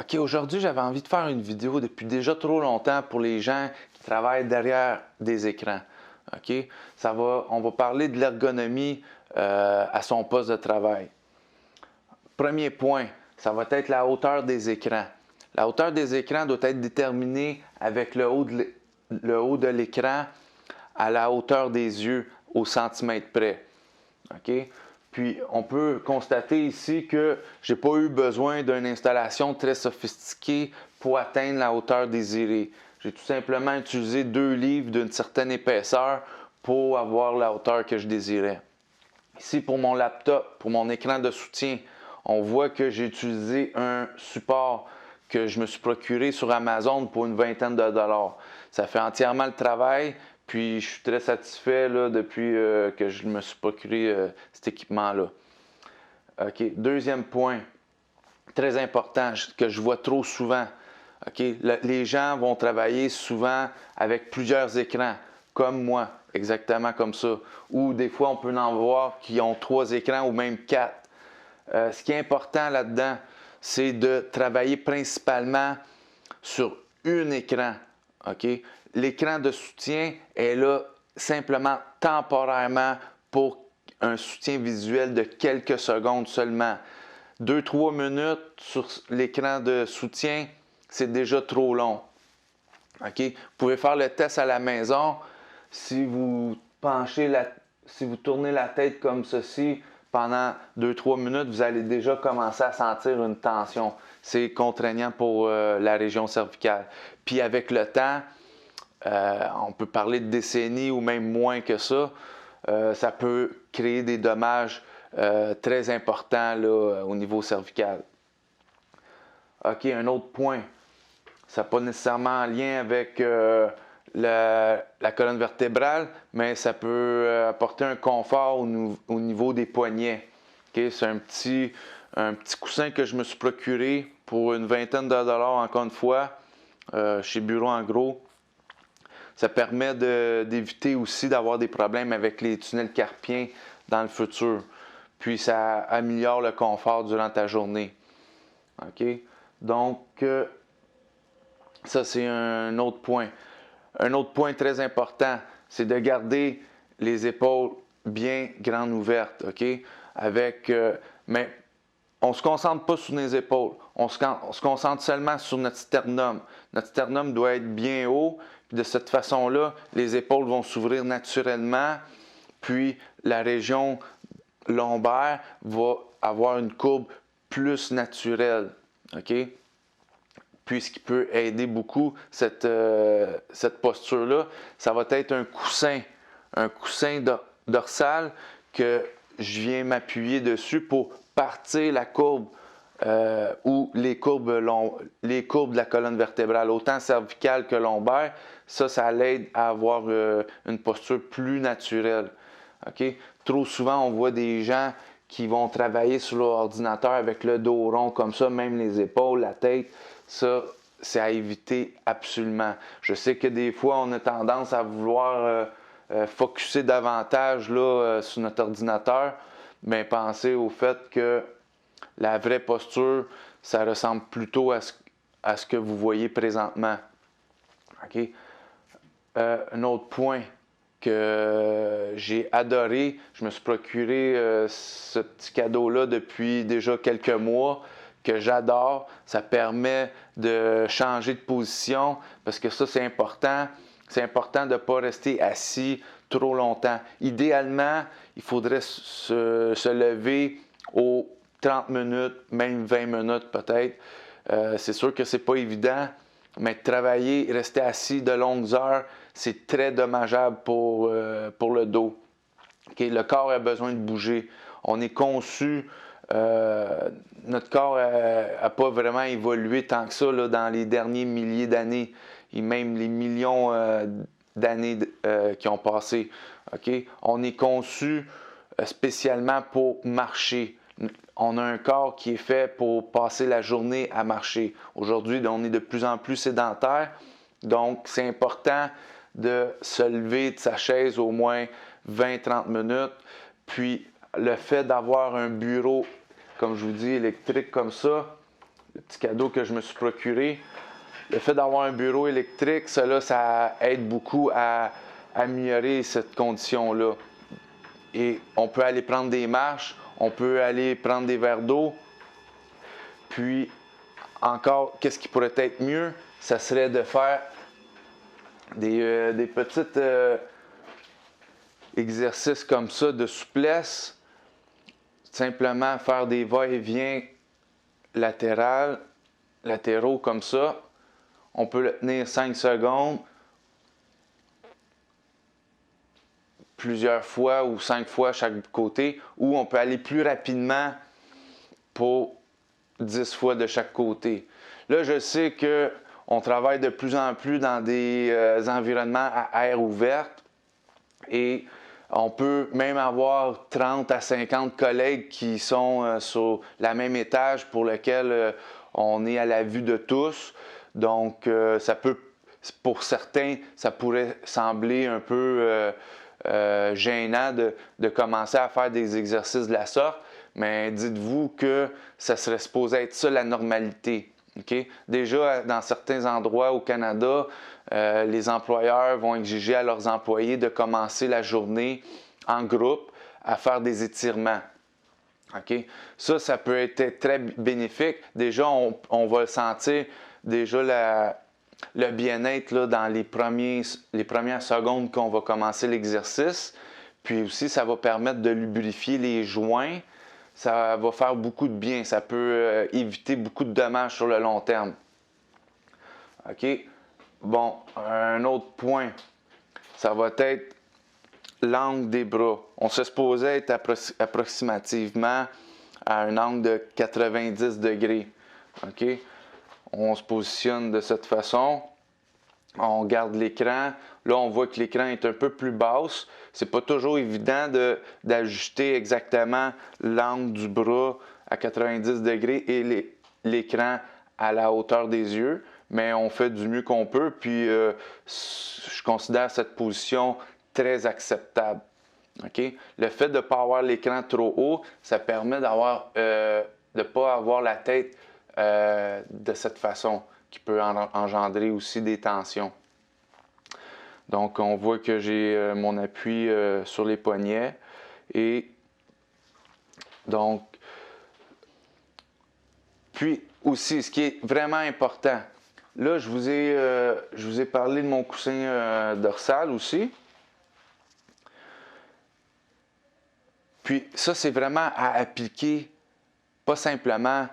OK, aujourd'hui, j'avais envie de faire une vidéo depuis déjà trop longtemps pour les gens qui travaillent derrière des écrans. OK? On va parler de l'ergonomie à son poste de travail. Premier point, ça va être la hauteur des écrans. La hauteur des écrans doit être déterminée avec le haut de l'écran à la hauteur des yeux au centimètre près. OK? Puis, on peut constater ici que je n'ai pas eu besoin d'une installation très sophistiquée pour atteindre la hauteur désirée. J'ai tout simplement utilisé 2 livres d'une certaine épaisseur pour avoir la hauteur que je désirais. Ici, pour mon laptop, pour mon écran de soutien, on voit que j'ai utilisé un support que je me suis procuré sur Amazon pour une vingtaine de dollars. Ça fait entièrement le travail. Puis je suis très satisfait là, depuis que je me suis procuré cet équipement-là. OK. Deuxième point, très important, que je vois trop souvent. OK. Les gens vont travailler souvent avec plusieurs écrans, comme moi, exactement comme ça. Ou des fois, on peut en voir qui ont 3 écrans ou même 4. Ce qui est important là-dedans, c'est de travailler principalement sur un écran. OK? L'écran de soutien est là simplement temporairement pour un soutien visuel de quelques secondes seulement. 2-3 minutes sur l'écran de soutien, c'est déjà trop long. OK? Vous pouvez faire le test à la maison. Si vous si vous tournez la tête comme ceci pendant 2-3 minutes, vous allez déjà commencer à sentir une tension. C'est contraignant pour la région cervicale. Puis avec le temps, on peut parler de décennies ou même moins que ça. Ça peut créer des dommages très importants là, au niveau cervical. OK, un autre point. Ça n'a pas nécessairement en lien avec la colonne vertébrale, mais ça peut apporter un confort au niveau des poignets. Okay? C'est un petit coussin que je me suis procuré pour une vingtaine de dollars, encore une fois, chez Bureau en gros. Ça permet d'éviter aussi d'avoir des problèmes avec les tunnels carpiens dans le futur. Puis ça améliore le confort durant ta journée. OK? Donc, ça, c'est un autre point. Un autre point très important, c'est de garder les épaules bien grandes ouvertes, OK? Mais on ne se concentre pas sur les épaules. On se concentre seulement sur notre sternum. Notre sternum doit être bien haut. Puis de cette façon-là, les épaules vont s'ouvrir naturellement. Puis la région lombaire va avoir une courbe plus naturelle, OK? Puis ce qui peut aider beaucoup cette posture-là, ça va être un coussin dorsal que je viens m'appuyer dessus pour partir la courbe ou les courbes de la colonne vertébrale, autant cervicale que lombaire. Ça l'aide à avoir une posture plus naturelle. Okay? Trop souvent, on voit des gens qui vont travailler sur leur ordinateur avec le dos rond comme ça, même les épaules, la tête. Ça, c'est à éviter absolument. Je sais que des fois, on a tendance à vouloir focusser davantage là, sur notre ordinateur, mais pensez au fait que la vraie posture, ça ressemble plutôt à ce que vous voyez présentement. Okay? Un autre point que j'ai adoré, je me suis procuré ce petit cadeau-là depuis déjà quelques mois, que j'adore. Ça permet de changer de position parce que ça, c'est important. C'est important de ne pas rester assis trop longtemps. Idéalement, il faudrait se lever aux 30 minutes, même 20 minutes peut-être. C'est sûr que ce n'est pas évident, mais travailler, rester assis de longues heures, c'est très dommageable pour le dos. Okay? Le corps a besoin de bouger. On est conçu, notre corps n'a pas vraiment évolué tant que ça là, dans les derniers milliers d'années, et même les millions d'années qui ont passé. Okay? On est conçu spécialement pour marcher. On a un corps qui est fait pour passer la journée à marcher. Aujourd'hui, on est de plus en plus sédentaire, donc c'est important de se lever de sa chaise au moins 20-30 minutes. Puis le fait d'avoir un bureau, comme je vous dis, électrique comme ça, le petit cadeau que je me suis procuré. Le fait d'avoir un bureau électrique, ça aide beaucoup à améliorer cette condition-là. Et on peut aller prendre des marches, on peut aller prendre des verres d'eau. Puis, encore, qu'est-ce qui pourrait être mieux? Ça serait de faire des petits exercices comme ça de souplesse. Simplement faire des va-et-vient latéraux comme ça. On peut le tenir 5 secondes, plusieurs fois ou 5 fois à chaque côté, ou on peut aller plus rapidement pour 10 fois de chaque côté. Là, je sais qu'on travaille de plus en plus dans des environnements à air ouvert et on peut même avoir 30 à 50 collègues qui sont sur le même étage pour lequel on est à la vue de tous. Donc, ça peut, pour certains, ça pourrait sembler un peu gênant de commencer à faire des exercices de la sorte, mais dites-vous que ça serait supposé être ça la normalité. Okay? Déjà, dans certains endroits au Canada, les employeurs vont exiger à leurs employés de commencer la journée en groupe à faire des étirements. Okay? Ça peut être très bénéfique. Déjà, on va le sentir, déjà le bien-être là, dans les premières secondes qu'on va commencer l'exercice. Puis aussi, ça va permettre de lubrifier les joints. Ça va faire beaucoup de bien. Ça peut éviter beaucoup de dommages sur le long terme. OK? Bon, un autre point, ça va être l'angle des bras. On se supposait être approximativement à un angle de 90 degrés. OK? On se positionne de cette façon. On garde l'écran. Là, on voit que l'écran est un peu plus basse. C'est pas toujours évident d'ajuster exactement l'angle du bras à 90 degrés et l'écran à la hauteur des yeux, mais on fait du mieux qu'on peut, puis je considère cette position très acceptable. Okay? Le fait de ne pas avoir l'écran trop haut, ça permet de ne pas avoir la tête de cette façon, qui peut engendrer aussi des tensions. Donc, on voit que j'ai mon appui sur les poignets. Et donc, puis aussi, ce qui est vraiment important, là, je vous ai parlé de mon coussin dorsal aussi. Puis ça, c'est vraiment à appliquer, pas simplement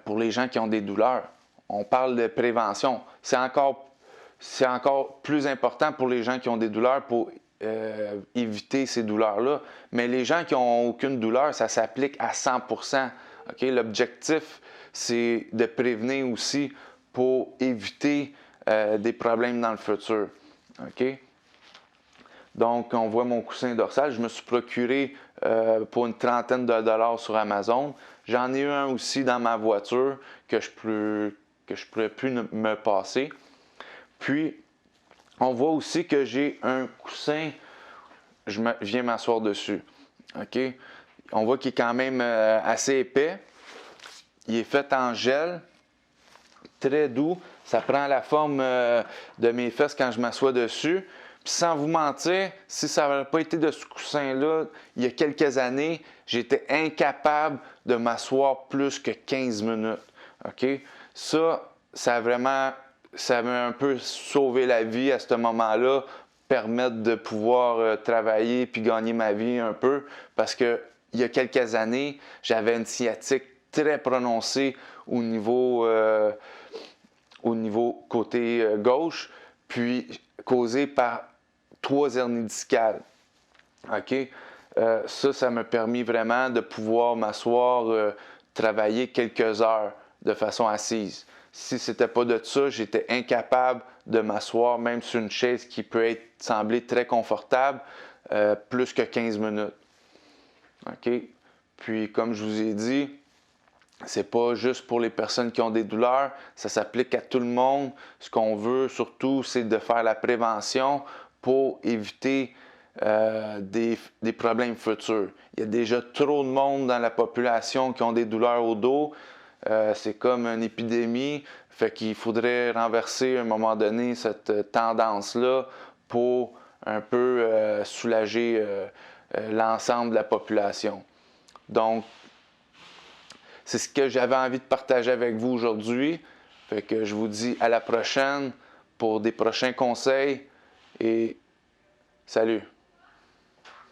pour les gens qui ont des douleurs. On parle de prévention. C'est encore plus important pour les gens qui ont des douleurs pour éviter ces douleurs-là. Mais les gens qui n'ont aucune douleur, ça s'applique à 100%. Okay? L'objectif, c'est de prévenir aussi pour éviter des problèmes dans le futur. Okay? Donc, on voit mon coussin dorsal. Je me suis procuré pour une trentaine de dollars sur Amazon. J'en ai eu un aussi dans ma voiture que je pourrais plus me passer. Puis, on voit aussi que j'ai un coussin, je viens m'asseoir dessus. OK? On voit qu'il est quand même assez épais. Il est fait en gel, très doux. Ça prend la forme de mes fesses quand je m'assois dessus. Puis sans vous mentir, si ça n'avait pas été de ce coussin-là, il y a quelques années, j'étais incapable de m'asseoir plus que 15 minutes. OK? Ça m'a un peu sauvé la vie à ce moment-là, permettre de pouvoir travailler puis gagner ma vie un peu, parce que il y a quelques années, j'avais une sciatique très prononcée au niveau côté gauche, puis causée par 3 hernies discales. OK? Ça m'a permis vraiment de pouvoir m'asseoir, travailler quelques heures de façon assise. Si ce n'était pas de ça, j'étais incapable de m'asseoir, même sur une chaise qui peut sembler très confortable, plus que 15 minutes. OK? Puis, comme je vous ai dit, c'est pas juste pour les personnes qui ont des douleurs, ça s'applique à tout le monde. Ce qu'on veut surtout, c'est de faire la prévention pour éviter des problèmes futurs. Il y a déjà trop de monde dans la population qui ont des douleurs au dos. c'est comme une épidémie, fait qu'il faudrait renverser à un moment donné cette tendance-là pour un peu soulager l'ensemble de la population. Donc, c'est ce que j'avais envie de partager avec vous aujourd'hui. Fait que je vous dis à la prochaine pour des prochains conseils et salut!